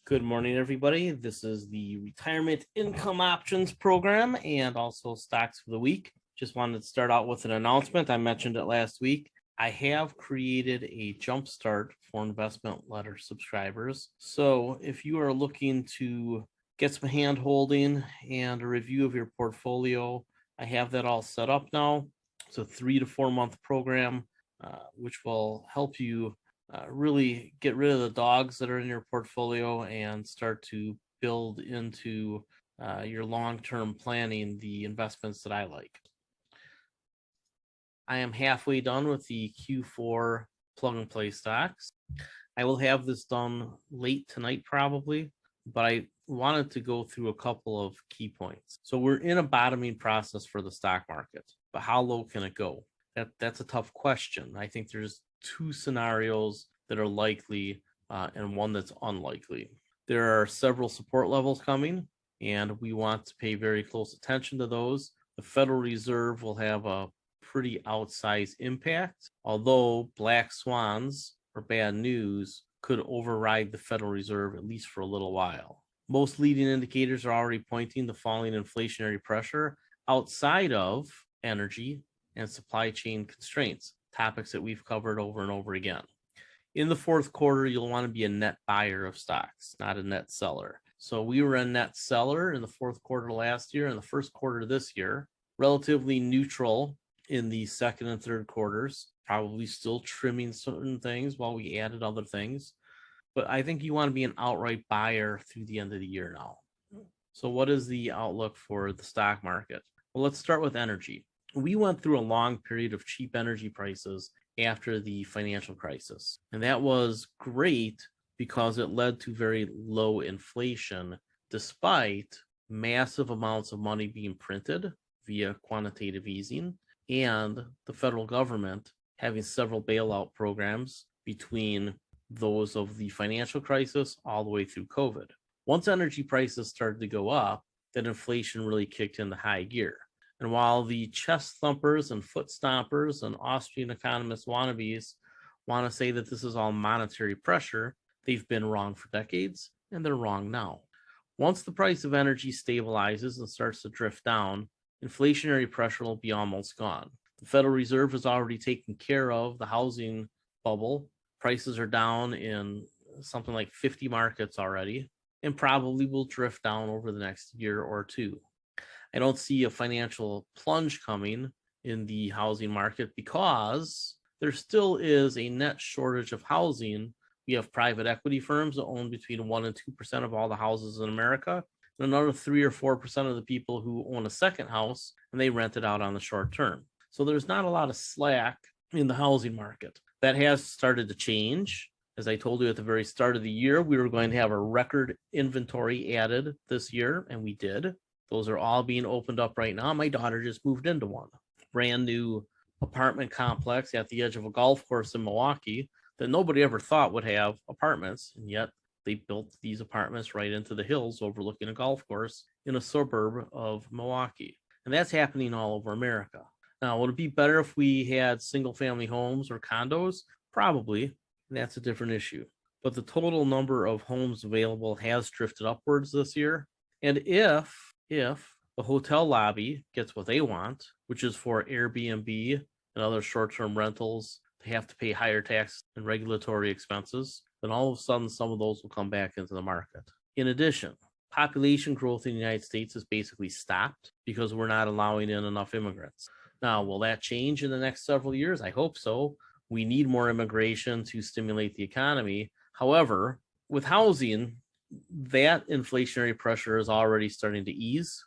Good morning, everybody. This is the Retirement Income Options Program and also Stocks for the Week. Just wanted to start out with an announcement. I mentioned it last week. I have created a jumpstart for investment letter subscribers. So if you are looking to get some hand holding and a review of your portfolio, I have that all set up now. It's a 3 to 4 month program, which will help you really get rid of the dogs that are in your portfolio and start to build into your long-term planning the investments that I like. I am halfway done with the Q4 plug and play stocks. I will have this done late tonight probably, but I wanted to go through a couple of key points. So we're in a bottoming process for the stock market, but how low can it go? That's a tough question. I think there's two scenarios that are likely and one that's unlikely. There are several support levels coming, and we want to pay very close attention to those. The Federal Reserve will have a pretty outsized impact, although black swans or bad news could override the Federal Reserve at least for a little while. Most leading indicators are already pointing to falling inflationary pressure outside of energy and supply chain constraints, topics that we've covered over and over again. In the fourth quarter, you'll want to be a net buyer of stocks, not a net seller. So we were a net seller in the fourth quarter last year and the first quarter this year, relatively neutral in the second and third quarters, probably still trimming certain things while we added other things. But I think you want to be an outright buyer through the end of the year now. So what is the outlook for the stock market? Well, let's start with energy. We went through a long period of cheap energy prices after the financial crisis. And that was great because it led to very low inflation, despite massive amounts of money being printed via quantitative easing and the federal government having several bailout programs between those of the financial crisis all the way through COVID. Once energy prices started to go up, then inflation really kicked into high gear. And while the chest thumpers and foot stompers and Austrian economist wannabes want to say that this is all monetary pressure, they've been wrong for decades, and they're wrong now. Once the price of energy stabilizes and starts to drift down, inflationary pressure will be almost gone. The Federal Reserve has already taken care of the housing bubble. Prices are down in something like 50 markets already, and probably will drift down over the next year or two. I don't see a financial plunge coming in the housing market because there still is a net shortage of housing. We have private equity firms that own between 1% and 2% of all the houses in America, and another 3 or 4% of the people who own a second house, and they rent it out on the short term. So there's not a lot of slack in the housing market. That has started to change. As I told you at the very start of the year, we were going to have a record inventory added this year, and we did. Those are all being opened up right now. My daughter just moved into one. Brand new apartment complex at the edge of a golf course in Milwaukee that nobody ever thought would have apartments. And yet they built these apartments right into the hills overlooking a golf course in a suburb of Milwaukee. And that's happening all over America. Now, would it be better if we had single family homes or condos? Probably. And that's a different issue. But the total number of homes available has drifted upwards this year. And if the hotel lobby gets what they want, which is for Airbnb and other short-term rentals, they have to pay higher tax and regulatory expenses, then all of a sudden some of those will come back into the market. In addition, population growth in the United States has basically stopped because we're not allowing in enough immigrants. Now, will that change in the next several years? I hope so. We need more immigration to stimulate the economy. However, with housing, that inflationary pressure is already starting to ease.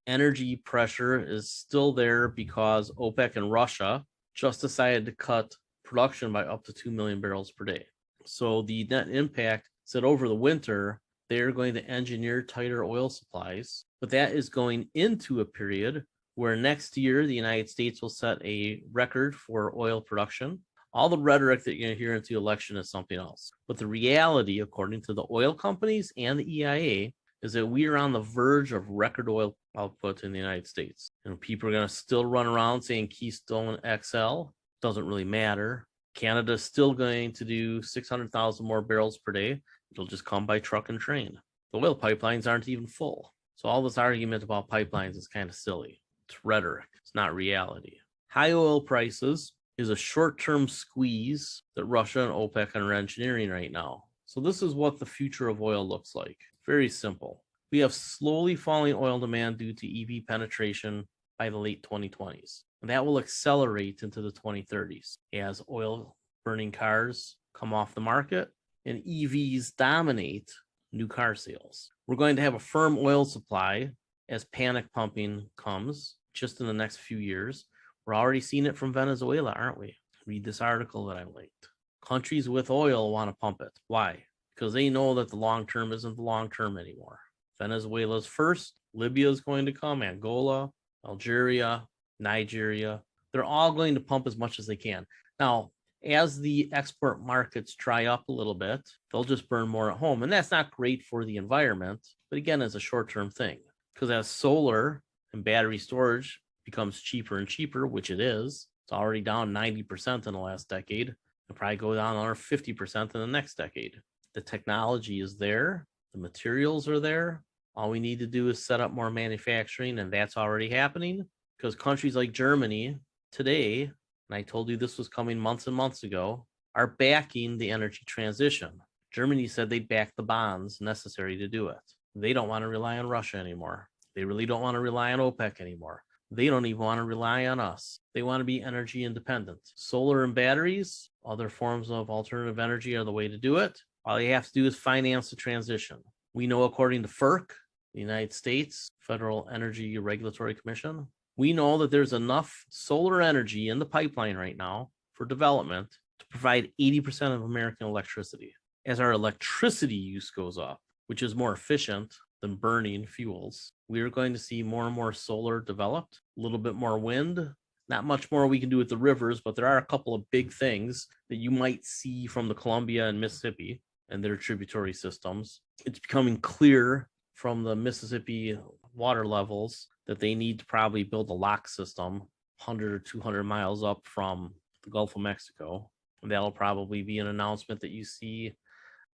Energy pressure is still there because OPEC and Russia just decided to cut production by up to 2 million barrels per day. So the net impact is that over the winter, they're going to engineer tighter oil supplies, but that is going into a period where next year the United States will set a record for oil production. All the rhetoric that you're going to hear into the election is something else. But the reality, according to the oil companies and the EIA, is that we are on the verge of record oil output in the United States. And people are going to still run around saying Keystone XL. Doesn't really matter. Canada is still going to do 600,000 more barrels per day. It'll just come by truck and train. The oil pipelines aren't even full. So all this argument about pipelines is kind of silly. It's rhetoric. It's not reality. High oil prices is a short-term squeeze that Russia and OPEC are engineering right now. So this is what the future of oil looks like. Very simple. We have slowly falling oil demand due to EV penetration by the late 2020s. And that will accelerate into the 2030s as oil burning cars come off the market and EVs dominate new car sales. We're going to have a firm oil supply as panic pumping comes just in the next few years. We're already seeing it from Venezuela, aren't we? Read this article that I linked. Countries with oil want to pump it. Why? Because they know that the long term isn't the long term anymore. Venezuela's first, Libya's going to come, Angola, Algeria, Nigeria. They're all going to pump as much as they can. Now, as the export markets dry up a little bit, they'll just burn more at home. And that's not great for the environment, but again, it's a short-term thing. Because as solar and battery storage becomes cheaper and cheaper, which it is, it's already down 90% in the last decade. It'll probably go down another 50% in the next decade. The technology is there. The materials are there. All we need to do is set up more manufacturing, and that's already happening because countries like Germany today, and I told you this was coming months and months ago, are backing the energy transition. Germany said they'd back the bonds necessary to do it. They don't want to rely on Russia anymore. They really don't want to rely on OPEC anymore. They don't even want to rely on us. They want to be energy independent. Solar and batteries, other forms of alternative energy are the way to do it. All you have to do is finance the transition. We know, according to FERC, the United States Federal Energy Regulatory Commission, we know that there's enough solar energy in the pipeline right now for development to provide 80% of American electricity. As our electricity use goes up, which is more efficient than burning fuels, we are going to see more and more solar developed, a little bit more wind. Not much more we can do with the rivers, but there are a couple of big things that you might see from the Columbia and Mississippi and their tributary systems. It's becoming clear from the Mississippi water levels that they need to probably build a lock system 100 or 200 miles up from the Gulf of Mexico. And that'll probably be an announcement that you see,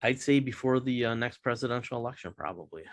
I'd say, before the next presidential election, probably.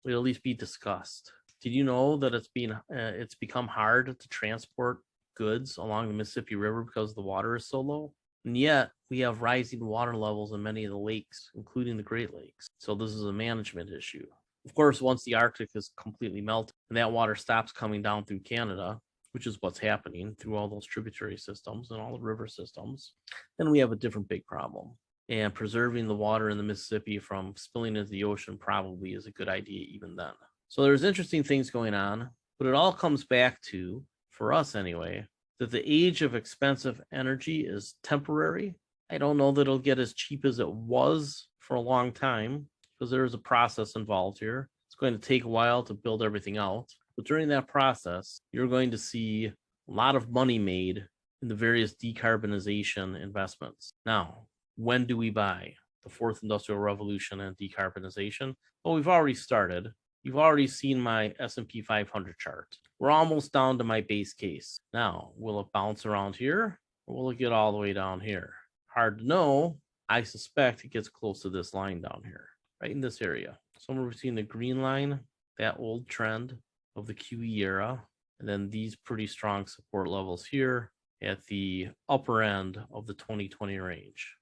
It'll at least be discussed. Did you know that it's become hard to transport goods along the Mississippi River because the water is so low? And yet we have rising water levels in many of the lakes, including the Great Lakes. So this is a management issue. Of course, once the Arctic is completely melted and that water stops coming down through Canada, which is what's happening through all those tributary systems and all the river systems, then we have a different big problem. And preserving the water in the Mississippi from spilling into the ocean probably is a good idea even then. So there's interesting things going on, but it all comes back to, for us anyway, that the age of expensive energy is temporary. I don't know that it'll get as cheap as it was for a long time because there is a process involved here. It's going to take a while to build everything out. But during that process, you're going to see a lot of money made in the various decarbonization investments. Now, when do we buy? The fourth industrial revolution and decarbonization? Well, we've already started. You've already seen my S&P 500 chart. We're almost down to my base case. Now, will it bounce around here or will it get all the way down here? Hard to know. I suspect it gets close to this line down here, right in this area. Somewhere between the green line, that old trend of the QE era, and then these pretty strong support levels here at the upper end of the 2020 range.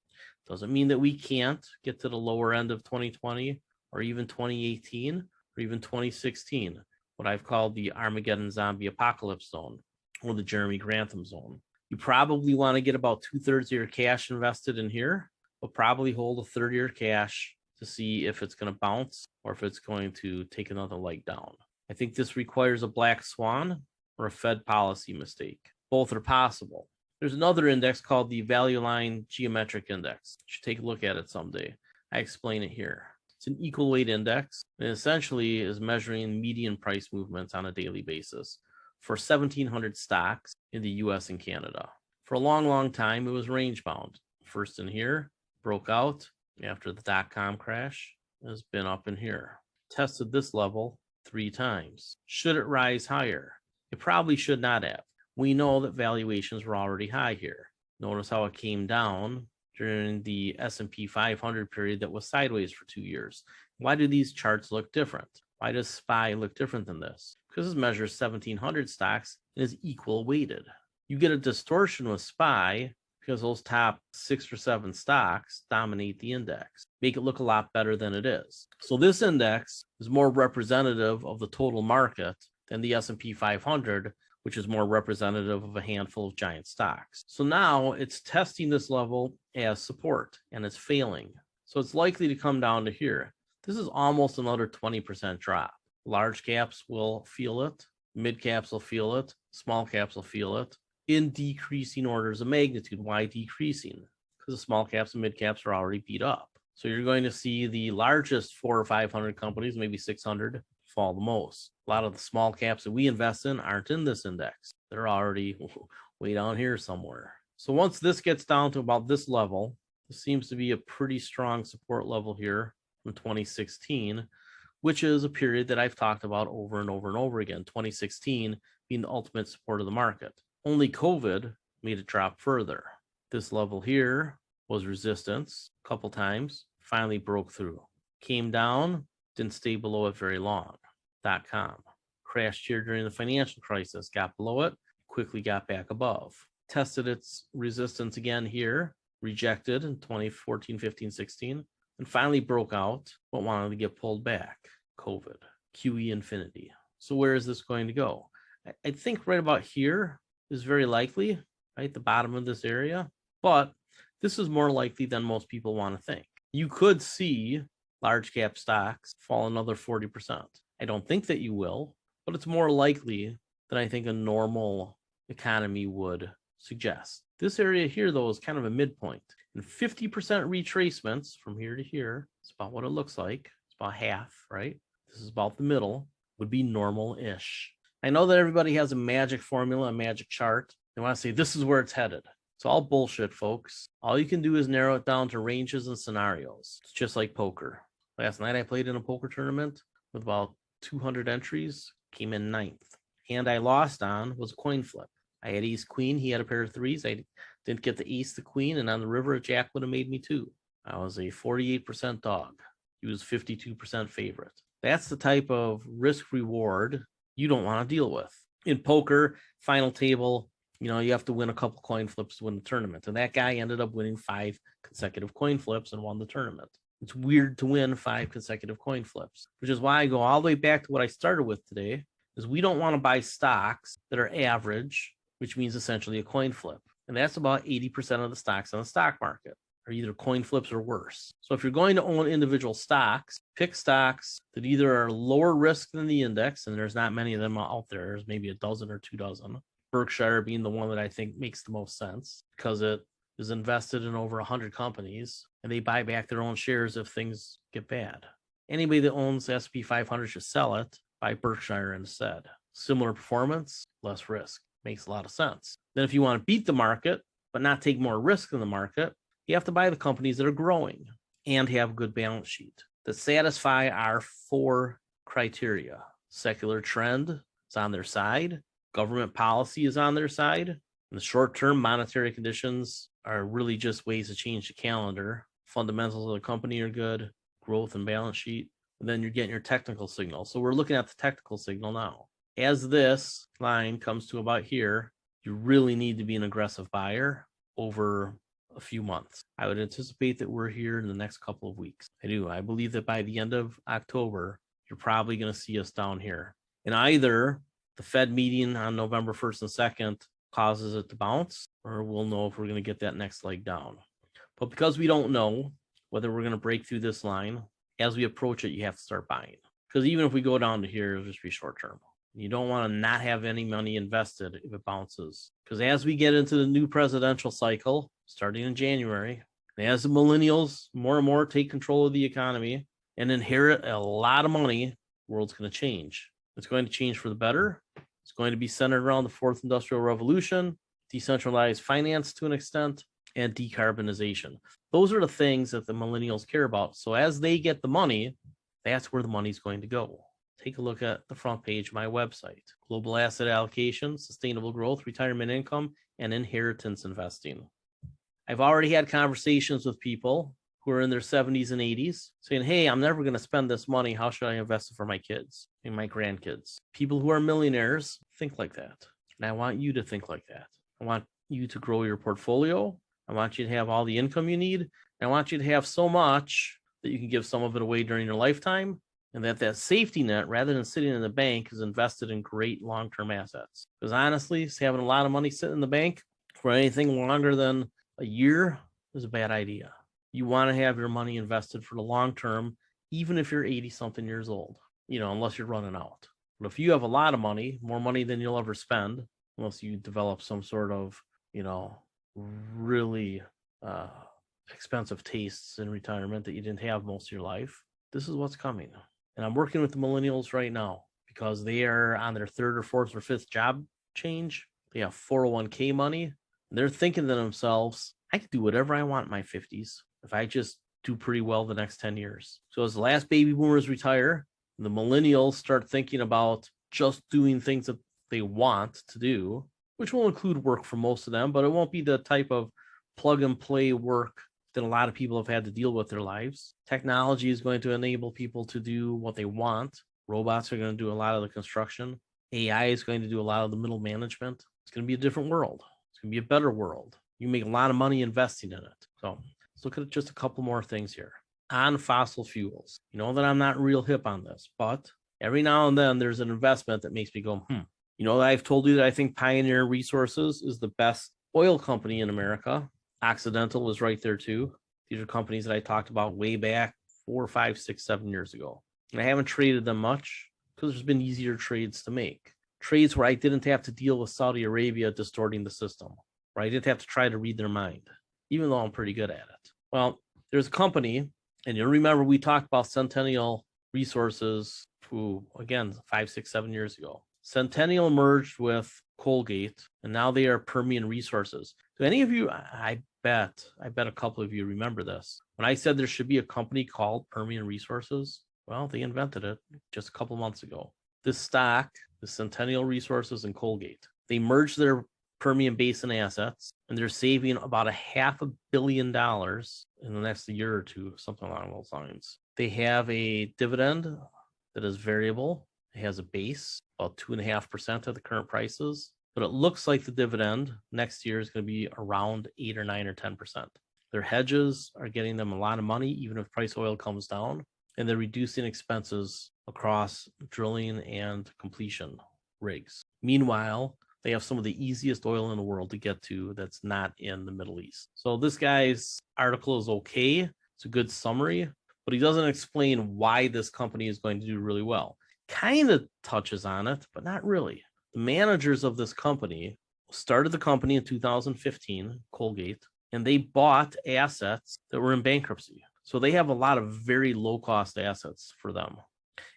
Doesn't mean that we can't get to the lower end of 2020 or even 2018 or even 2016, what I've called the Armageddon zombie apocalypse zone or the Jeremy Grantham zone. You probably want to get about 2/3 of your cash invested in here, but probably hold a third of your cash to see if it's going to bounce or if it's going to take another leg down. I think this requires a black swan or a Fed policy mistake. Both are possible. There's another index called the Value Line Geometric Index. You should take a look at it someday. I explain it here. It's an equal weight index and essentially is measuring median price movements on a daily basis for 1,700 stocks in the US and Canada. For a long, long time, it was range bound. First in here, broke out after the dot-com crash, has been up in here. Tested this level 3 times. Should it rise higher? It probably should not have. We know that valuations were already high here. Notice how it came down during the S&P 500 period that was sideways for 2 years. Why do these charts look different? Why does SPY look different than this? Because this measures 1,700 stocks and is equal weighted. You get a distortion with SPY because those top 6 or 7 stocks dominate the index, make it look a lot better than it is. So this index is more representative of the total market than the S&P 500, which is more representative of a handful of giant stocks. So now it's testing this level as support and it's failing. So it's likely to come down to here. This is almost another 20% drop. Large caps will feel it, mid caps will feel it, small caps will feel it in decreasing orders of magnitude. Why decreasing? Because the small caps and mid caps are already beat up. So you're going to see the largest 400 or 500 companies, maybe 600, fall the most. A lot of the small caps that we invest in aren't in this index. They're already way down here somewhere. So once this gets down to about this level, this seems to be a pretty strong support level here from 2016, which is a period that I've talked about over and over and over again. 2016 being the ultimate support of the market. Only COVID made it drop further. This level here was resistance a couple times, finally broke through. Came down, didn't stay below it very long. .com crashed here during the financial crisis, got below it, quickly got back above. Tested its resistance again here, rejected in 2014, 15, 16, and finally broke out, but wanted to get pulled back. COVID, QE infinity. So where is this going to go? I think right about here is very likely, right? The bottom of this area, but this is more likely than most people want to think. You could see large cap stocks fall another 40%. I don't think that you will, but it's more likely than I think a normal economy would suggest. This area here, though, is kind of a midpoint. And 50% retracements from here to here, it's about what it looks like. It's about half, right? This is about the middle, would be normal-ish. I know that everybody has a magic formula, a magic chart. They want to say, this is where it's headed. It's all bullshit, folks. All you can do is narrow it down to ranges and scenarios. It's just like poker. Last night I played in a poker tournament with about 200 entries, came in 9th. Hand I lost on was a coin flip. I had ace queen, he had a pair of threes. I didn't get the ace, the queen, and on the river, a jack would have made me 2. I was a 48% dog. He was 52% favorite. That's the type of risk reward you don't want to deal with. In poker, final table, you have to win a couple coin flips to win the tournament. And that guy ended up winning 5 consecutive coin flips and won the tournament. It's weird to win 5 consecutive coin flips, which is why I go all the way back to what I started with today, is we don't want to buy stocks that are average, which means essentially a coin flip. And that's about 80% of the stocks on the stock market are either coin flips or worse. So if you're going to own individual stocks, pick stocks that either are lower risk than the index, and there's not many of them out there. There's maybe a dozen or 2 dozen. Berkshire being the one that I think makes the most sense because it is invested in over 100 companies and they buy back their own shares if things get bad. Anybody that owns the S&P 500 should sell it, buy Berkshire instead. Similar performance, less risk. Makes a lot of sense. Then if you want to beat the market, but not take more risk than the market, you have to buy the companies that are growing and have a good balance sheet that satisfy our 4 criteria. Secular trend is on their side. Government policy is on their side. In the short term, monetary conditions are really just ways to change the calendar. Fundamentals of the company are good, growth and balance sheet. And then you're getting your technical signal. So we're looking at the technical signal now. As this line comes to about here, you really need to be an aggressive buyer over a few months. I would anticipate that we're here in the next couple of weeks. I do. I believe that by the end of October, you're probably going to see us down here. And either the Fed meeting on November 1st and 2nd causes it to bounce, or we'll know if we're going to get that next leg down. But because we don't know whether we're going to break through this line, as we approach it, you have to start buying. Because even if we go down to here, it'll just be short term. You don't want to not have any money invested if it bounces. Because as we get into the new presidential cycle, starting in January, and as the millennials more and more take control of the economy and inherit a lot of money, the world's going to change. It's going to change for the better. It's going to be centered around the 4th Industrial Revolution, decentralized finance to an extent, and decarbonization. Those are the things that the millennials care about. So as they get the money, that's where the money's going to go. Take a look at the front page of my website. Global asset allocation, sustainable growth, retirement income, and inheritance investing. I've already had conversations with people who are in their 70s and 80s saying, hey, I'm never going to spend this money. How should I invest it for my kids and my grandkids? People who are millionaires think like that. And I want you to think like that. I want you to grow your portfolio. I want you to have all the income you need. And I want you to have so much that you can give some of it away during your lifetime, and that safety net, rather than sitting in the bank, is invested in great long-term assets. Because honestly, having a lot of money sitting in the bank for anything longer than a year is a bad idea. You want to have your money invested for the long term, even if you're 80 something years old, unless you're running out. But if you have a lot of money, more money than you'll ever spend, unless you develop some sort of, really expensive tastes in retirement that you didn't have most of your life, this is what's coming. And I'm working with the millennials right now because they are on their third or fourth or fifth job change. They have 401k money. And they're thinking to themselves, I can do whatever I want in my 50s if I just do pretty well the next 10 years. So as the last baby boomers retire, the millennials start thinking about just doing things that they want to do, which will include work for most of them, but it won't be the type of plug and play work that a lot of people have had to deal with their lives. Technology is going to enable people to do what they want. Robots are going to do a lot of the construction. AI is going to do a lot of the middle management. It's going to be a different world. It's going to be a better world. You make a lot of money investing in it. So let's look at just a couple more things here. On fossil fuels. You know that I'm not real hip on this, but every now and then there's an investment that makes me go, I've told you that I think Pioneer Resources is the best oil company in America. Occidental is right there too. These are companies that I talked about way back 4, 5, 6, 7 years ago. And I haven't traded them much because there's been easier trades to make. Trades where I didn't have to deal with Saudi Arabia distorting the system, where I didn't have to try to read their mind, even though I'm pretty good at it. Well, there's a company, and you'll remember we talked about Centennial Resources, who, again, 5, 6, 7 years ago. Centennial merged with Colgate, and now they are Permian Resources. Do any of you, I bet a couple of you remember this. When I said there should be a company called Permian Resources, well, they invented it just a couple months ago. This stock, the Centennial Resources and Colgate, they merged their Permian Basin assets, and they're saving about $500 million in the next year or two, something along those lines. They have a dividend that is variable. It has a base, about 2.5% of the current prices, but it looks like the dividend next year is going to be around 8 or 9 or 10%. Their hedges are getting them a lot of money, even if price oil comes down, and they're reducing expenses across drilling and completion rigs. Meanwhile, they have some of the easiest oil in the world to get to that's not in the Middle East. So this guy's article is okay. It's a good summary, but he doesn't explain why this company is going to do really well. Kind of touches on it, but not really. The managers of this company started the company in 2015, Colgate, and they bought assets that were in bankruptcy. So they have a lot of very low-cost assets for them,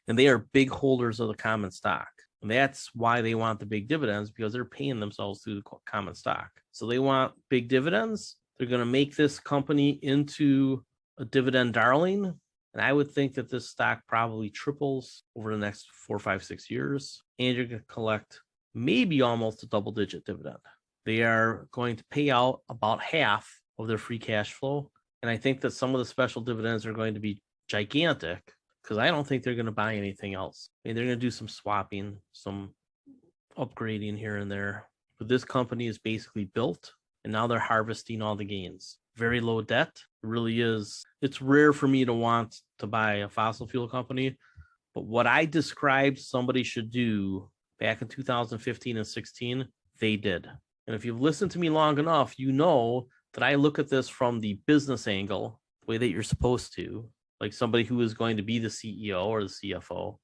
and they are big holders of the common stock. And that's why they want the big dividends, because they're paying themselves through the common stock. So they want big dividends. They're going to make this company into a dividend darling. And I would think that this stock probably triples over the next 4, 5, 6 years. And you're going to collect maybe almost a double-digit dividend. They are going to pay out about half of their free cash flow. And I think that some of the special dividends are going to be gigantic, because I don't think they're going to buy anything else. I mean, they're going to do some swapping, some upgrading here and there. But this company is basically built, and now they're harvesting all the gains. Very low debt. It really is. It's rare for me to want to buy a fossil fuel company, but what I described somebody should do back in 2015 and 16, they did. And if you've listened to me long enough, you know that I look at this from the business angle, the way that you're supposed to, like somebody who is going to be the CEO or the CFO,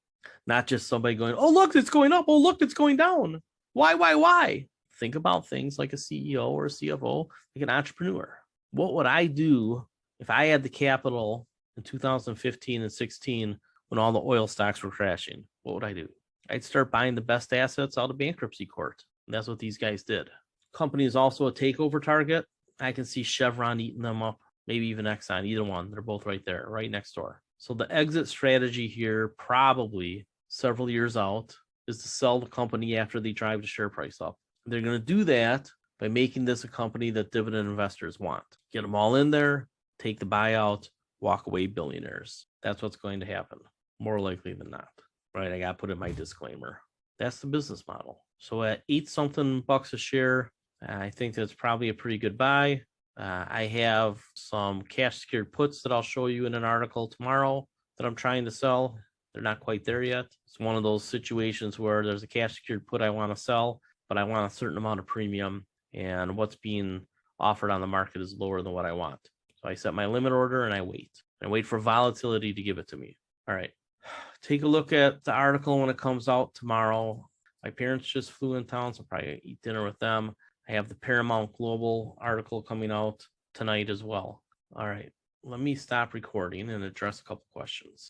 not just somebody going, oh, look, it's going up. Oh, look, it's going down. Why? Think about things like a CEO or a CFO, like an entrepreneur. What would I do if I had the capital in 2015 and 16 when all the oil stocks were crashing? What would I do? I'd start buying the best assets out of bankruptcy court. And that's what these guys did. Company is also a takeover target. I can see Chevron eating them up, maybe even Exxon, either one. They're both right there, right next door. So the exit strategy here, probably several years out, is to sell the company after they drive the share price up. They're going to do that by making this a company that dividend investors want. Get them all in there, take the buyout, walk away billionaires. That's what's going to happen, more likely than not. Right? I got to put in my disclaimer. That's the business model. So at 8 something bucks a share, I think that's probably a pretty good buy. I have some cash secured puts that I'll show you in an article tomorrow that I'm trying to sell. They're not quite there yet. It's one of those situations where there's a cash secured put I want to sell, but I want a certain amount of premium, and what's being offered on the market is lower than what I want. So I set my limit order and I wait. I wait for volatility to give it to me. All right. Take a look at the article when it comes out tomorrow. My parents just flew in town, so I'll probably eat dinner with them. I have the Paramount Global article coming out tonight as well. All right. Let me stop recording and address a couple questions.